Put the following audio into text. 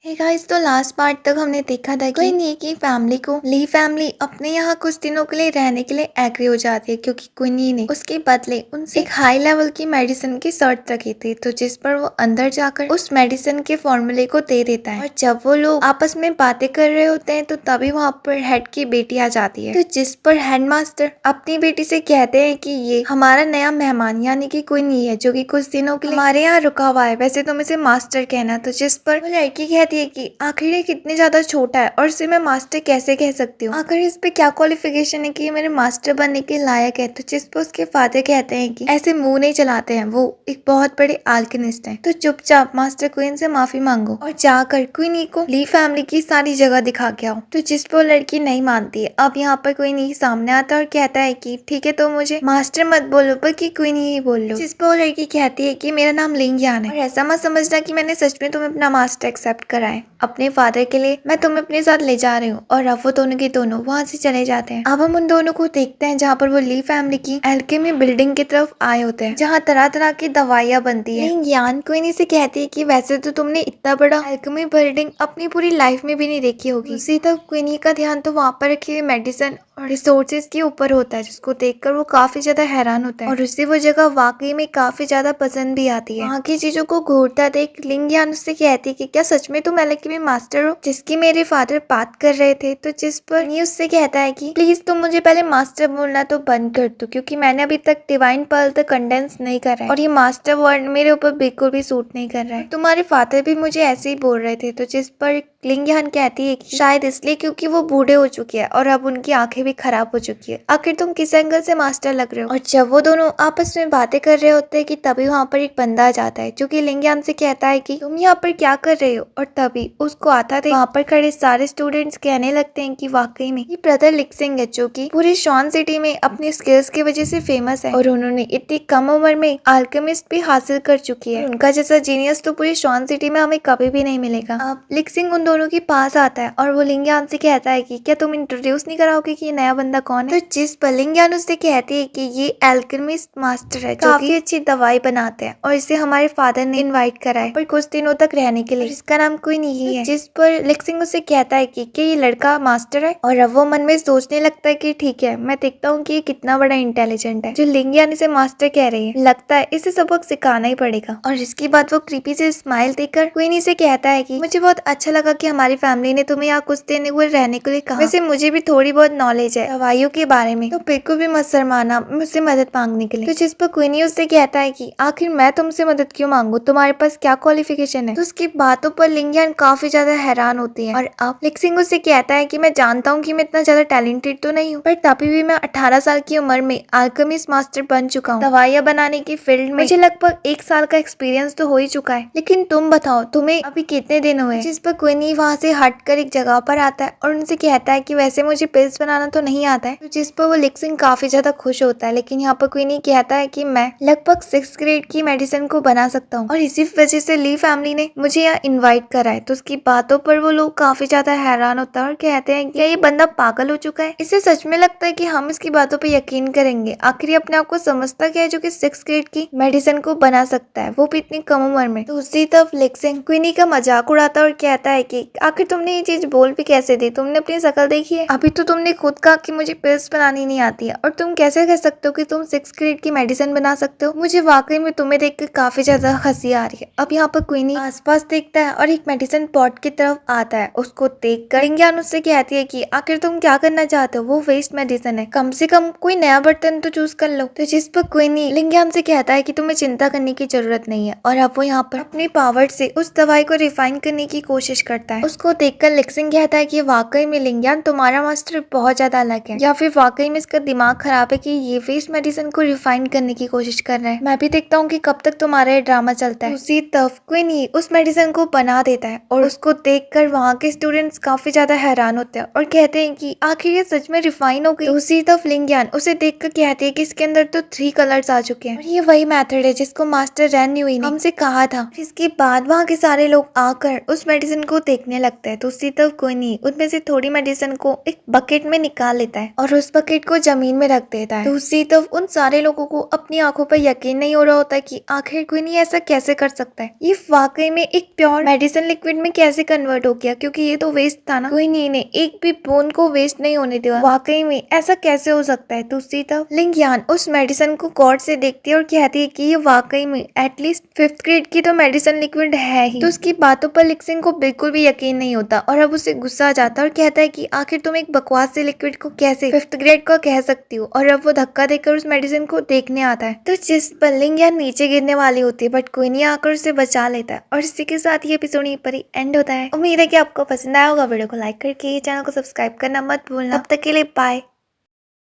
Hey guys, तो last part तक हमने देखा था कि कोई नहीं की फैमिली को ली फैमिली अपने यहाँ कुछ दिनों के लिए रहने के लिए एग्री हो जाती है, क्योंकि क्वीनी ने उसके बदले उनसे एक हाई लेवल की मेडिसिन की शर्त रखी थी, तो जिस पर वो अंदर जाकर उस मेडिसिन के फॉर्मूले को दे देता है। और जब वो लोग आपस में बातें कर रहे होते हैं तो तभी वहाँ पर हेड की बेटी आ जाती है, तो जिस पर हेडमास्टर अपनी बेटी से कहते हैं कि ये हमारा नया मेहमान यानी कि क्वीनी है, जो कि कुछ दिनों के लिए हमारे यहाँ रुका हुआ है। वैसे तुम इसे मास्टर कहना। तो जिस पर वो लड़की कहती है कि आखिर ये कितने ज्यादा छोटा है और इसे मैं मास्टर कैसे कह सकती हूँ, आखिर इस पे क्या क्वालिफिकेशन है कि ये मेरे मास्टर बनने के लायक है। तो जिस पर उसके फादर कहते हैं कि ऐसे मुंह नहीं चलाते हैं, वो एक बहुत बड़े आल्केमिस्ट हैं, तो चुपचाप मास्टर क्वीन से माफी मांगो और जाकर क्वीनी को ली फैमिली की सारी जगह दिखा के आओ। तो जिस पर लड़की नहीं मानती है। अब यहाँ पर क्वीनी सामने आता है और कहता है कि ठीक है, तो मुझे मास्टर मत बोलो बल्कि क्वीनी ही बोल लो। जिस पर लड़की कहती है कि मेरा नाम लिंग यान है और ऐसा मत समझना कि मैंने सच में तुम्हें अपना मास्टर एक्सेप्ट करा है। अपने फादर के लिए मैं तुम्हें अपने साथ ले जा रही हूँ। और अब वो दोनों के दोनों वहाँ से चले जाते हैं। अब हम उन दोनों को देखते हैं जहाँ पर वो ली फैमिली की एल्केमी बिल्डिंग की तरफ आए होते हैं, जहाँ तरह तरह की दवाइयाँ बनती है। यान क्वीनी से कहती है कि वैसे तो तुमने इतना बड़ा एल्केमी बिल्डिंग अपनी पूरी लाइफ में भी नहीं देखी होगी। इसी तक क्वीनी का ध्यान तो वहाँ पर रखी हुई मेडिसिन और रिसोर्सेज के ऊपर होता है, जिसको देखकर वो काफी ज्यादा हैरान होता है और उसे वो जगह वाकई में काफी ज्यादा पसंद भी आती है। वहाँ की चीजों को घूरता देख लिंग यान उससे कहती है कि क्या सच में तुम एल्केमी मास्टर हो जिसकी मेरे फादर बात कर रहे थे। तो जिस पर ये उससे कहता है कि प्लीज तुम मुझे पहले मास्टर बोलना तो बंद कर दो, क्योंकि मैंने अभी तक डिवाइन पर्ल तक कंडेंस नहीं करा है और ये मास्टर वर्ड मेरे ऊपर बिल्कुल भी सूट नहीं कर रहा है। तुम्हारे फादर भी मुझे ऐसे ही बोल रहे थे। तो जिस पर लिंग यान कहती है कि शायद इसलिए क्योंकि वो बूढ़े हो चुके हैं और अब उनकी आंखें भी खराब हो चुकी है। आखिर तुम किस एंगल से मास्टर लग रहे हो। और जब वो दोनों आपस में बातें कर रहे होते हैं कि तभी वहाँ पर एक बंदा आ जाता है, जो कि लिंग यान से कहता है कि तुम यहाँ पर क्या कर रहे हो। और तभी उसको आता थे वहाँ पर खड़े सारे स्टूडेंट्स कहने लगते हैं कि वाकई में ये ब्रदर लिक्सिंग है, जो कि पूरे शॉन सिटी में अपनी स्किल्स की वजह से फेमस है और उन्होंने इतनी कम उम्र में अल्केमिस्ट भी हासिल कर चुकी है। उनका जैसा जीनियस तो पूरी शॉन सिटी में हमें कभी भी नहीं मिलेगा। अब लिक्सिंग उन दोनों के पास आता है और वो लिंग यान से कहता है कि क्या तुम इंट्रोड्यूस नहीं कराओगे कि ये नया बंदा कौन है। तो जिस पर लिंग यान उससे कहती है कि ये अल्केमिस्ट मास्टर है, जो काफी अच्छी दवाई बनाते हैं और इसे हमारे फादर ने इनवाइट करा है पर कुछ दिनों तक रहने के लिए, इसका नाम कोई नहीं है। जिस पर लिक्सिंग उससे कहता है कि क्या ये लड़का मास्टर है। और अब वो मन में सोचने लगता है कि ठीक है, मैं देखता हूँ कि ये कितना बड़ा इंटेलिजेंट है, जो लिंग यान इसे मास्टर कह रही है। लगता है इसे सबक सिखाना ही पड़ेगा। और इसके बाद वो क्रीपी से स्माइल देकर क्वीनी से कहता है कि मुझे बहुत अच्छा लगा कि हमारी फैमिली ने तुम्हें यहाँ कुछ दिन हुए रहने के लिए कहा। वैसे मुझे भी थोड़ी बहुत नॉलेज है दवाइयों के बारे में, तो बिल्कुल भी मत शर्माना मुझसे मदद मांगने के लिए। तो जिस पर क्वीनी उससे कहता है कि आखिर मैं तुमसे मदद क्यों मांगू, तुम्हारे पास क्या क्वालिफिकेशन है। तो उसकी बातों पर लिंग यान काफी ज्यादा हैरान होती है। और अब लिक्सिंग उससे कहता है कि मैं जानता हूँ कि मैं इतना ज्यादा टैलेंटेड तो नहीं हूँ, पर तभी भी मैं 18 साल की उम्र में अल्केमिस्ट मास्टर बन चुका हूँ। दवाइयाँ बनाने की फील्ड में मुझे लगभग 1 साल का एक्सपीरियंस तो हो ही चुका है। लेकिन तुम बताओ तुम्हें अभी कितने दिन हुए। जिस पर क्वीनी वहाँ से हटकर एक जगह पर आता है और उनसे कहता है कि वैसे मुझे पिल्स बनाना तो नहीं आता है। तो जिस पर वो लिक्सिंग काफी ज्यादा खुश होता है, लेकिन यहाँ पर क्वीनी कहता है कि मैं लगभग 6th ग्रेड की मेडिसिन को बना सकता हूँ और इसी वजह से ली फैमिली ने मुझे यहाँ इनवाइट करा है। तो उसकी बातों पर वो लोग काफी ज्यादा हैरान होता है और कहते हैं कि ये बंदा पागल हो चुका है। इसे सच में लगता है कि हम इसकी बातों पर यकीन करेंगे। आखिर अपने आप को समझता क्या है जो कि 6th ग्रेड की मेडिसिन को बना सकता है, वो भी इतनी कम उम्र में। तो उसी तरफ लिक्सिंग क्वीनी का मजाक उड़ाता है और कहता है कि आखिर तुमने ये चीज बोल भी कैसे दी, तुमने अपनी शक्ल देखी है। अभी तो तुमने खुद कहा कि मुझे पिल्स बनानी नहीं आती है और तुम कैसे कह सकते हो कि तुम 6th ग्रेड की मेडिसिन बना सकते हो। मुझे वाकई में तुम्हें देखकर काफी ज्यादा हंसी आ रही है। अब यहाँ पर क्वीनी आसपास देखता है और एक मेडिसिन पॉट की तरफ आता है। उसको देखकर लिंग यान उससे कहती है कि आखिर तुम क्या करना चाहते हो, वो वेस्ट मेडिसिन है, कम से कम कोई नया बर्तन तो चूज कर लो। तो जिस पर क्वीनी लिंग यान से कहता है कि तुम्हें चिंता करने की जरूरत नहीं है और अब वो यहाँ पर अपनी पावर से उस दवाई को रिफाइन करने की कोशिश करता है। उसको देखकर लिक्सिंग कहता है कि वाकई में लिंग यान तुम्हारा मास्टर बहुत ज्यादा अलग है, या फिर वाकई में इसका दिमाग खराब है कि ये वेस्ट मेडिसिन को रिफाइन करने की कोशिश कर रहा है। मैं भी देखता हूँ कि कब तक तुम्हारा ये ड्रामा चलता है। उसी तरफ क्वीनी उस मेडिसिन को बना देता है और उसको देखकर वहाँ के स्टूडेंट्स काफी ज्यादा हैरान होते हैं और कहते हैं कि आखिर ये सच में रिफाइन हो गई। उसी तरफ लिंग यान उसे देखकर कहती है कि इसके अंदर तो 3 कलर्स आ चुके हैं और ये वही मेथड है जिसको मास्टर रैन न्यूई ने हमसे कहा था। इसके बाद वहाँ के सारे लोग आकर उस मेडिसिन को देखने लगते हैं। तो उसी तरफ क्वीनी उनमें से थोड़ी मेडिसिन को एक बकेट में निकाल लेता है और उस बकेट को जमीन में रख देता है। दूसरी तरफ उन सारे लोगों को अपनी आंखों पर यकीन नहीं हो रहा होता कि आखिर क्वीनी ऐसा कैसे कर सकता है, ये वाकई में एक प्योर मेडिसिन लिक्विड में कैसे कन्वर्ट हो गया, क्योंकि ये तो वेस्ट था ना। क्वीनी ने एक भी बूंद को वेस्ट नहीं होने दिया। वाकई में ऐसा कैसे हो सकता है। दूसरी तरफ लिंग यान उस मेडिसिन को गौर से देखती है और कहती है कि ये वाकई में एटलीस्ट 5th ग्रेड की तो मेडिसिन लिक्विड है ही। तो उसकी बातों पर लिक्सिंग को बिल्कुल भी यकीन नहीं होता और अब उसे गुस्सा आ जाता है और कहता है कि आखिर तुम एक बकवास से लिक्विड को कैसे 5th ग्रेड का कह सकती हो। और अब वो धक्का देकर उस मेडिसिन को देखने आता है तो जिस पर लिंग यान नीचे गिरने वाली होती है, बट क्वीनी आकर उसे बचा लेता है। और इसी के साथ ये एपिसोड यहीं पर ही एंड होता है। उम्मीद है कि आपको पसंद आया होगा। वीडियो को लाइक करके चैनल को सब्सक्राइब करना मत भूलना। तब तक के लिए बाय।